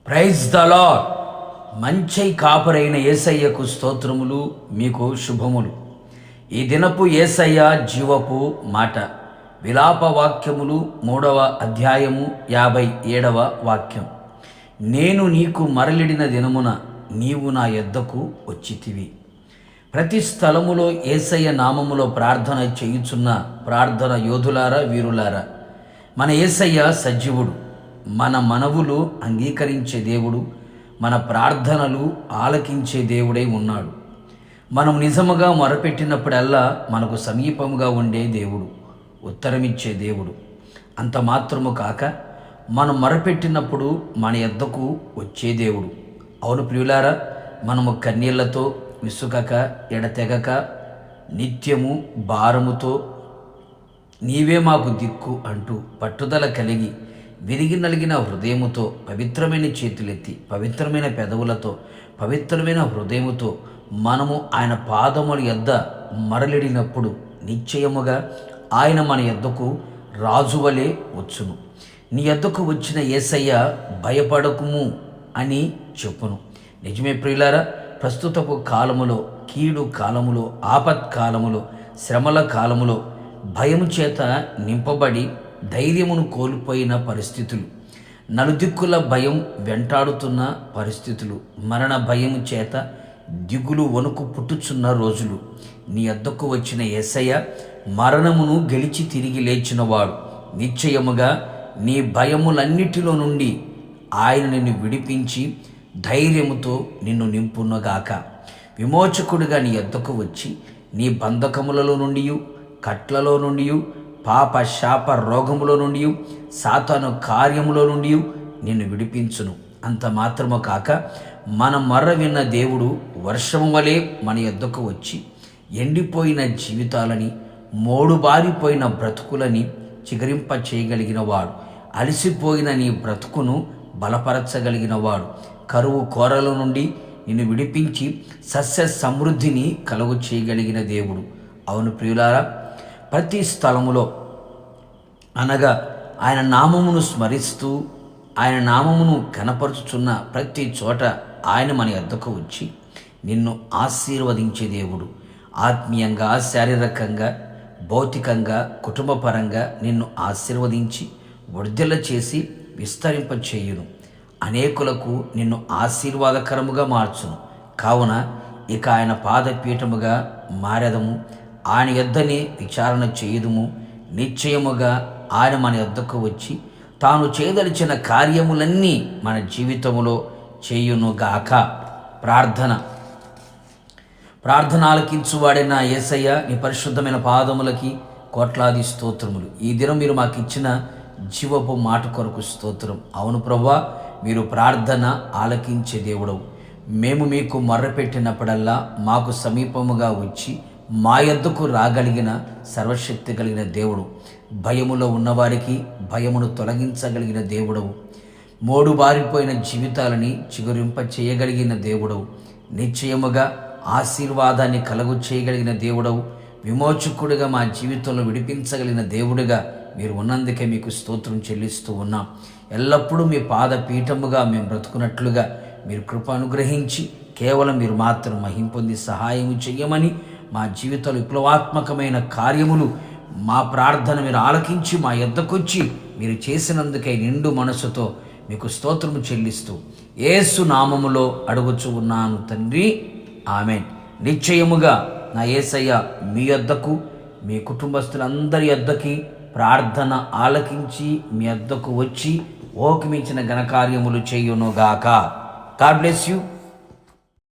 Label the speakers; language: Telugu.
Speaker 1: Praise the lord. మంచి కాపరైన యేసయ్యకు స్తోత్రములు, మీకు శుభములు. ఈ దినపు యేసయ్య జీవపు మాట విలాప వాక్యములు 3వ అధ్యాయము 57వ వాక్యం. నేను నీకు మరలిడిన దినమున నీవు నా యొద్దకు వచ్చితివి. ప్రతి స్థలములో యేసయ్య నామములో ప్రార్థన చేయుచున్న ప్రార్థన యోధులారా, వీరులారా, మన యేసయ్య సజీవుడు, మన మనవులు అంగీకరించే దేవుడు, మన ప్రార్థనలు ఆలకించే దేవుడై ఉన్నాడు. మనం నిజముగా మొరపెట్టినప్పుడల్లా మనకు సమీపముగా ఉండే దేవుడు, ఉత్తరమిచ్చే దేవుడు. అంత మాత్రము కాక మనం మొరపెట్టినప్పుడు మన యొద్దకు వచ్చే దేవుడు. అవును ప్రియులారా, మనము కన్నీళ్లతో విసుకక ఎడతెగక నిత్యము భారముతో నీవే మాకు దిక్కు అంటూ పట్టుదల కలిగి విరిగి నలిగిన హృదయముతో, పవిత్రమైన చేతులెత్తి, పవిత్రమైన పెదవులతో, పవిత్రమైన హృదయముతో మనము ఆయన పాదముల యొద్ద మరలిడినప్పుడు నిశ్చయముగా ఆయన మన యొద్దకు రాజువలే వచ్చును. నీ యొద్దకు వచ్చిన యేసయ్య భయపడకుము అని చెప్పును. నిజమే ప్రియులారా, ప్రస్తుతపు కాలములో, కీడు కాలములో, ఆపత్కాలములో, శ్రమల కాలములో భయము చేత నింపబడి ధైర్యమును కోల్పోయిన పరిస్థితులు, నలుదిక్కుల భయం వెంటాడుతున్న పరిస్థితులు, మరణ భయము చేత దిగులు వణుకు పుట్టుచున్న రోజులు. నీ వద్దకు వచ్చిన యేసయ్య మరణమును గెలిచి తిరిగి లేచినవాడు. నిశ్చయముగా నీ భయములన్నిటిలో నుండి ఆయన నిన్ను విడిపించి ధైర్యముతో నిన్ను నింపునగాక. విమోచకుడిగా నీ వద్దకు వచ్చి నీ బంధకములలో నుండి, కట్లలో నుండి, పాప శాప రోగములో నుండి, సాతాను కార్యములో నుండి నిన్ను విడిపించును. అంత మాత్రము కాక మన మర్ర విన్న దేవుడు వర్షము వలె మన యొద్దకు వచ్చి ఎండిపోయిన జీవితాలని, మోడుబారిపోయిన బ్రతుకులని చిగురింప చేయగలిగిన వాడు, అలసిపోయిన నీ బ్రతుకును బలపరచగలిగిన వాడు, కరువు కోరల నుండి నిన్ను విడిపించి సస్య సమృద్ధిని కలుగు చేయగలిగిన దేవుడు. అవును ప్రియులారా, ప్రతి స్థలములో అనగా ఆయన నామమును స్మరిస్తూ, ఆయన నామమును కనపరుచుచున్న ప్రతి చోట ఆయన మన యొద్దకు వచ్చి నిన్ను ఆశీర్వదించే దేవుడు. ఆత్మీయంగా, శారీరకంగా, భౌతికంగా, కుటుంబపరంగా నిన్ను ఆశీర్వదించి వర్ధిల్ల చేసి విస్తరింపచేయును. అనేకులకు నిన్ను ఆశీర్వాదకరముగా మార్చును. కావున ఇక ఆయన పాదపీఠముగా మారెదము, ఆయన యొద్దనే విచారణ చేయుదుము. నిశ్చయముగా ఆయన మన యొద్దకు వచ్చి తాను చేయదలిచిన కార్యములన్నీ మన జీవితములో చేయునుగాక. ప్రార్థన ఆలకించువాడైన యేసయ్య, నీ పరిశుద్ధమైన పాదములకి కోట్లాది స్తోత్రములు. ఈ దినం మీరు మాకు ఇచ్చిన జీవపు మాట కొరకు స్తోత్రం. అవును ప్రభువా, మీరు ప్రార్థన ఆలకించే దేవుడవు. మేము మీకు మొర్రపెట్టినప్పుడల్లా మాకు సమీపముగా వచ్చి మా యొద్దకు రాగలిగిన సర్వశక్తి కలిగిన దేవుడు. భయములో ఉన్నవారికి భయమును తొలగించగలిగిన దేవుడవు. మోడుబారిపోయిన జీవితాలని చిగురింప చేయగలిగిన దేవుడవు. నిశ్చయముగా ఆశీర్వాదాన్ని కలుగు చేయగలిగిన దేవుడవు. విమోచకుడిగా మా జీవితంలో విడిపించగలిగిన దేవుడిగా మీరు ఉన్నందుకే మీకు స్తోత్రం చెల్లిస్తూ ఉన్నాం. ఎల్లప్పుడూ మీ పాద పీఠముగా మేము బ్రతుకున్నట్లుగా మీరు కృప అనుగ్రహించి కేవలం మీరు మాత్రం మహిం పొంది సహాయం చెయ్యమని, మా జీవితంలో విప్లవాత్మకమైన కార్యములు, మా ప్రార్థన మీరు ఆలకించి మా యొద్దకొచ్చి మీరు చేసినందుకై నిండు మనసుతో మీకు స్తోత్రము చెల్లిస్తూ యేసు నామములో అడుగుచూ ఉన్నాను తండ్రి, ఆమేన్. నిశ్చయముగా నా యేసయ్య మీ యొద్దకు, మీ కుటుంబస్తులందరి యొద్దకి ప్రార్థన ఆలకించి మీ యొద్దకు వచ్చి ఓకి మించిన ఘనకార్యములు చేయునుగాక. God bless you.